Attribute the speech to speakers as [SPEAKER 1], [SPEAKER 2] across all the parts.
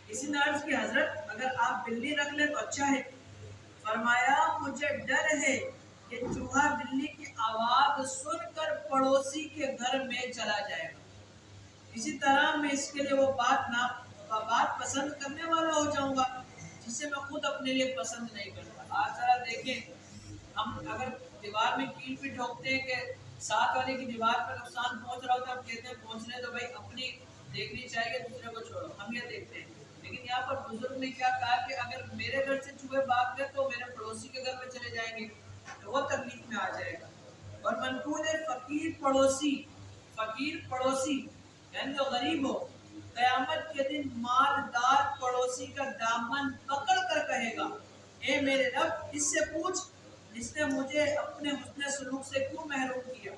[SPEAKER 1] کسی نے عرض کی حضرت اگر آپ بلی رکھ لیں تو اچھا ہے. فرمایا مجھے ڈر ہے کہ چوہا بلی کی آواز سن کر پڑوسی کے گھر میں چلا جائے گا. اسی طرح میں اس کے لیے وہ بات پسند کرنے والا ہو جاؤں گا جسے میں خود اپنے لیے پسند نہیں کرتا. آج ذرا دیکھیں ہم اگر دیوار میں کیل بھی ٹھوکتے ہیں کہ ساتھ والے کی دیوار پر نقصان پہنچ رہا ہوتا ہے، ہم کہتے ہیں پہنچنے تو بھائی اپنی دیکھنی چاہیے، دوسرے کو چھوڑو. ہم یہ دیکھتے ہیں. لیکن یہاں پر بزرگ نے کیا کہا کہ اگر میرے گھر سے چوہے بھاگ گئے تو میرے پڑوسی کے گھر میں چلے جائیں گے تو وہ تکلیف میں آ جائے گا. اور منقول ہے فقیر پڑوسی یعنی جو غریب ہو، قیامت کے دن مالدار پڑوسی کا دامن پکڑ کر کہے گا اے میرے رب اس سے پوچھ جس نے مجھے اپنے حسن سلوک سے کیوں محروم کیا،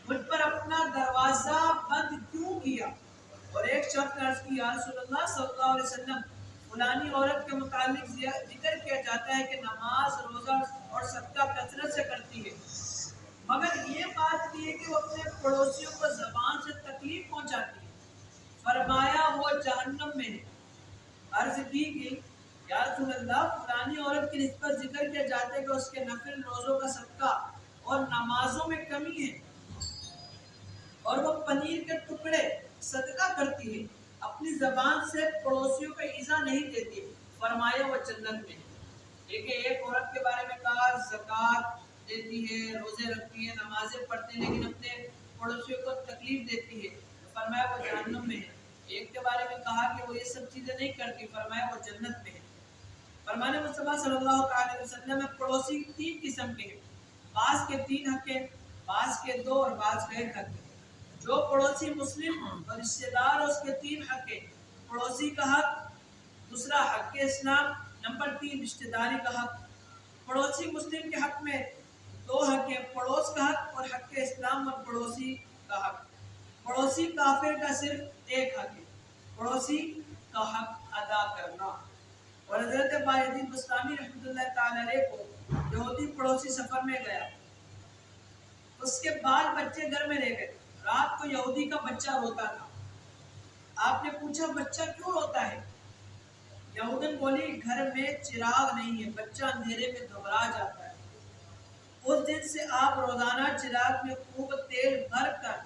[SPEAKER 1] مجھ پر اپنا دروازہ بند کیوں کیا. اور ایک شخص نے عرض کی یا رسول اللہ صلی اللہ علیہ وسلم فلانی عورت کے متعلق ذکر کیا جاتا ہے کہ نماز روزہ اور صدقہ کثرت سے کرتی ہے، مگر یہ بات نہیں ہے کہ وہ اپنے پڑوسیوں کو زبان سے تکلیف پہنچاتی ہے. فرمایا وہ جہنم میں ہے. عرض کی کہ یا رسول اللہ فلانی عورت کی نسبت ذکر کیا جاتا ہے کہ اس کے نفل روزوں کا صدقہ اور نمازوں میں کمی ہے، اور وہ پنیر کے ٹکڑے صدقہ کرتی ہے، اپنی زبان سے پڑوسیوں کو ایذا نہیں دیتی. فرمایا وہ جنت میں ہے. دیکھیں ایک عورت کے بارے میں کہا زکوٰۃ دیتی ہے، روزے رکھتی ہے، نمازیں پڑھتی ہے، لیکن اپنے پڑوسیوں کو تکلیف دیتی ہے. فرمایا وہ جہنم میں ہے. ایک کے بارے میں کہا کہ وہ یہ سب چیزیں نہیں کرتی. فرمایا وہ جنت میں ہے. فرمانے مصطفیٰ صلی اللہ علیہ وسلم میں پڑوسی 3 قسم کے ہیں. بعض کے 3 حق ہیں، بعض کے 2 اور بعض کے 1 حق ہے. جو پڑوسی مسلم اور رشتے دار اس کے 3 حق ہیں. پڑوسی کا حق، دوسرا حق اسلام، نمبر 3 رشتے داری کا حق. پڑوسی مسلم کے حق میں 2 حق ہیں، پڑوس کا حق اور حق اسلام اور پڑوسی کا حق. پڑوسی کافر کا صرف 1 حق ہے، پڑوسی کا حق ادا کرنا. اور حضرت بایزید بستامی رحمۃ اللہ تعالی علیہ کو یہودی پڑوسی سفر میں گیا، اس کے بال بچے گھر میں رہ گئے. رات کو یہودی کا بچہ روتا تھا. آپ نے پوچھا بچہ کیوں روتا ہے؟ یہودن بولی گھر میں چراغ نہیں ہے، بچہ اندھیرے میں گھبرا جاتا ہے. اس دن سے آپ روزانہ چراغ میں خوب تیل بھر کر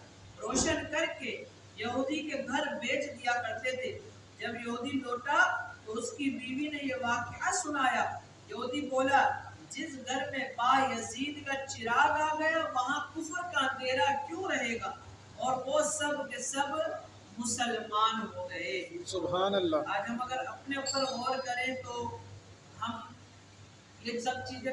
[SPEAKER 1] روشن کر کے یہودی کے گھر بیچ دیا کرتے تھے. جب یہودی لوٹا تو اس کی بیوی نے یہ واقعہ سنایا. یہودی بولا جس گھر میں با یزید کا چراغ آ گیا وہاں کفر کا اندھیرا کیوں رہے گا، اور وہ سب کے سب مسلمان ہو گئے. سبحان اللہ. آج ہم اگر اپنے اوپر غور کریں تو ہم یہ سب چیزیں